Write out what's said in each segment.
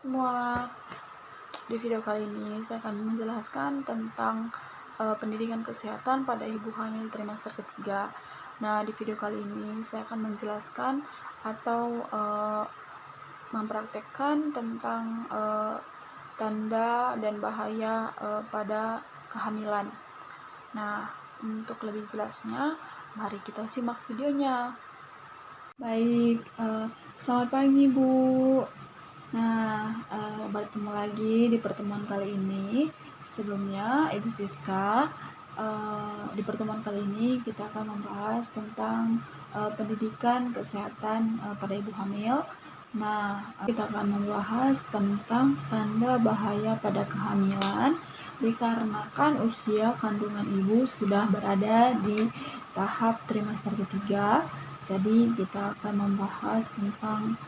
Semua, di video kali ini saya akan menjelaskan tentang pendidikan kesehatan pada ibu hamil trimester ketiga. Nah, di video kali ini saya akan menjelaskan atau mempraktekkan tentang tanda dan bahaya pada kehamilan. Nah, untuk lebih jelasnya, mari kita simak videonya. Baik, selamat pagi Bu. Nah, bertemu lagi di pertemuan kali ini. Sebelumnya, Ibu Siska, di pertemuan kali ini kita akan membahas tentang pendidikan kesehatan pada ibu hamil. Nah, kita akan membahas tentang tanda bahaya pada kehamilan dikarenakan usia kandungan ibu sudah berada di tahap trimester ketiga. Jadi, kita akan membahas tentang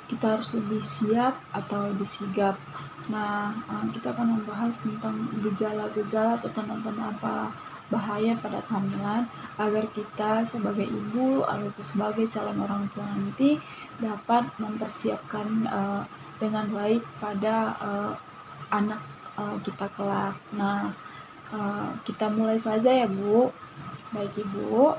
kita harus lebih siap atau lebih sigap. Nah, kita akan membahas tentang gejala-gejala atau tanda-tanda apa bahaya pada kehamilan agar kita sebagai ibu atau sebagai calon orang tua nanti dapat mempersiapkan dengan baik pada anak kita kelak. Nah, kita mulai saja ya Bu. Baik Ibu.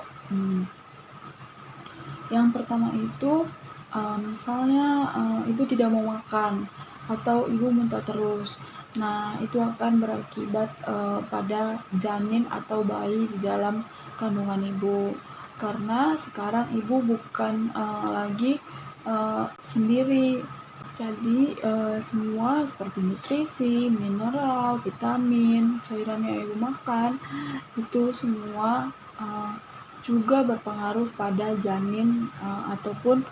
Yang pertama itu misalnya ibu tidak mau makan atau ibu muntah terus. Nah, itu akan berakibat pada janin atau bayi di dalam kandungan ibu. Karena sekarang ibu bukan lagi sendiri. Jadi semua seperti nutrisi, mineral, vitamin, cairan yang ibu makan itu semua juga berpengaruh pada janin ataupun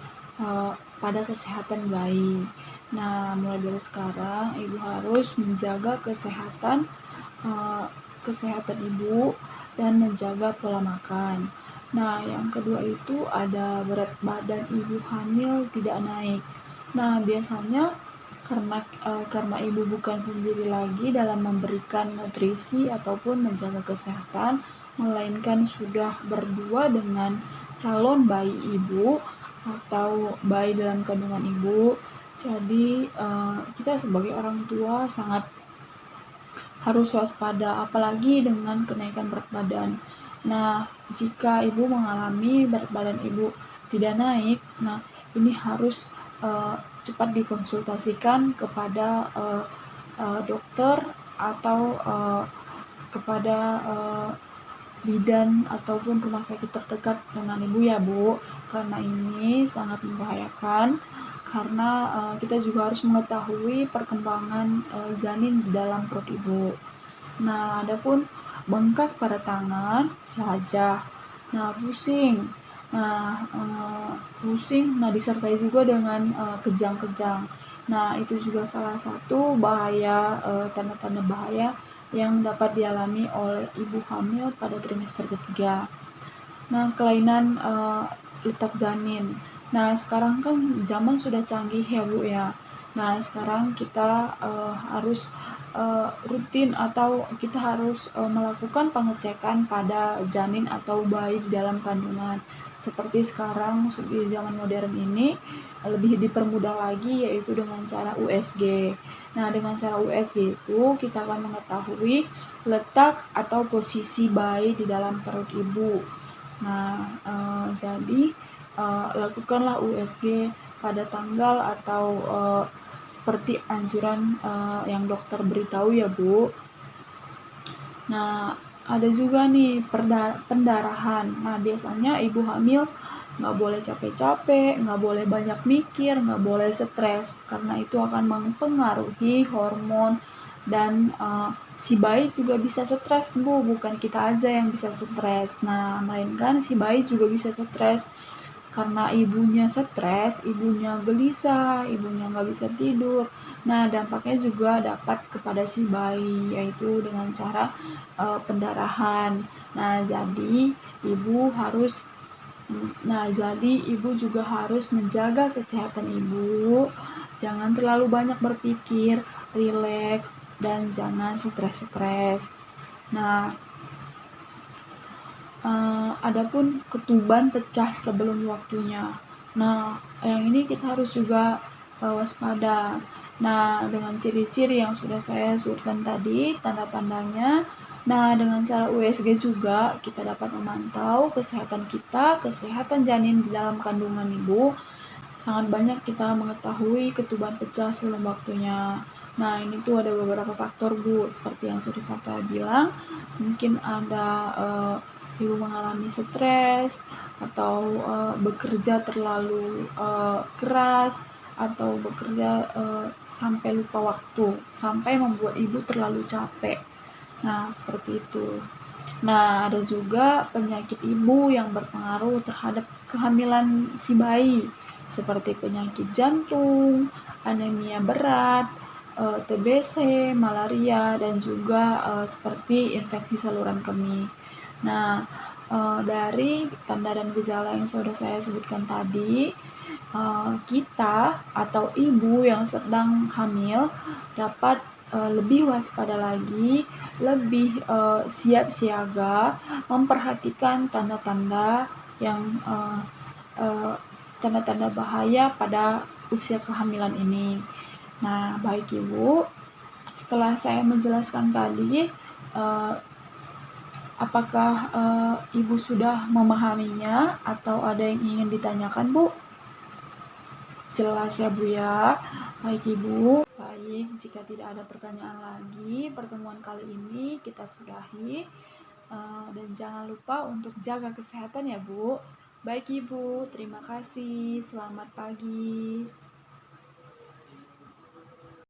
pada kesehatan bayi. Nah, mulai dari sekarang ibu harus menjaga kesehatan ibu dan menjaga pola makan. Nah, yang kedua itu ada berat badan ibu hamil tidak naik. Nah, biasanya karena ibu bukan sendiri lagi dalam memberikan nutrisi ataupun menjaga kesehatan, melainkan sudah berdua dengan calon bayi ibu atau bayi dalam kandungan ibu. Jadi kita sebagai orang tua sangat harus waspada, apalagi dengan kenaikan berat badan. Nah, jika ibu mengalami berat badan ibu tidak naik, nah ini harus cepat dikonsultasikan kepada dokter atau kepada bidan ataupun rumah sakit terdekat dengan ibu ya Bu, karena ini sangat membahayakan karena kita juga harus mengetahui perkembangan janin di dalam perut ibu. Nah, adapun bengkak pada tangan, wajah, nah pusing, disertai juga dengan kejang-kejang. Nah, itu juga salah satu bahaya, tanda-tanda bahaya yang dapat dialami oleh ibu hamil pada trimester ketiga. Nah, kelainan letak janin. Nah, sekarang kan zaman sudah canggih ya Bu ya. Nah, sekarang kita harus rutin atau kita harus melakukan pengecekan pada janin atau bayi di dalam kandungan. Seperti sekarang di zaman modern ini lebih dipermudah lagi yaitu dengan cara USG. Nah, dengan cara USG itu kita akan mengetahui letak atau posisi bayi di dalam perut ibu. Nah, jadi lakukanlah USG pada tanggal atau seperti anjuran yang dokter beritahu ya Bu. Nah, ada juga nih pendarahan. Nah, biasanya ibu hamil nggak boleh capek-capek, nggak boleh banyak mikir, nggak boleh stres, karena itu akan mempengaruhi hormon dan si bayi juga bisa stres Bu, bukan kita aja yang bisa stres. Nah, melainkan si bayi juga bisa stres. Karena ibunya stres, ibunya gelisah, ibunya nggak bisa tidur. Nah, dampaknya juga dapat kepada si bayi, yaitu dengan cara pendarahan. Nah, jadi ibu juga harus menjaga kesehatan ibu. Jangan terlalu banyak berpikir, rileks, dan jangan stres-stres. Nah, adapun ketuban pecah sebelum waktunya. Nah, yang ini kita harus juga waspada. Nah, dengan ciri-ciri yang sudah saya sebutkan tadi, tanda-tandanya. Nah, dengan cara USG juga kita dapat memantau kesehatan kita, kesehatan janin di dalam kandungan ibu. Sangat banyak kita mengetahui ketuban pecah sebelum waktunya. Nah, ini tuh ada beberapa faktor, Bu, seperti yang sudah saya bilang. Mungkin ada ibu mengalami stres, atau bekerja terlalu keras, atau bekerja sampai lupa waktu, sampai membuat ibu terlalu capek. Nah, seperti itu. Nah, ada juga penyakit ibu yang berpengaruh terhadap kehamilan si bayi, seperti penyakit jantung, anemia berat, TBC, malaria, dan juga seperti infeksi saluran kemih. Nah, dari tanda dan gejala yang sudah saya sebutkan tadi, kita atau ibu yang sedang hamil dapat lebih waspada lagi, lebih siap siaga, memperhatikan tanda-tanda yang tanda-tanda bahaya pada usia kehamilan ini. Nah, baik Ibu, setelah saya menjelaskan tadi, apakah Ibu sudah memahaminya atau ada yang ingin ditanyakan, Bu? Jelas ya, Bu ya. Baik Ibu. Baik, jika tidak ada pertanyaan lagi, pertemuan kali ini kita sudahi. Dan jangan lupa untuk jaga kesehatan ya, Bu. Baik Ibu, terima kasih. Selamat pagi.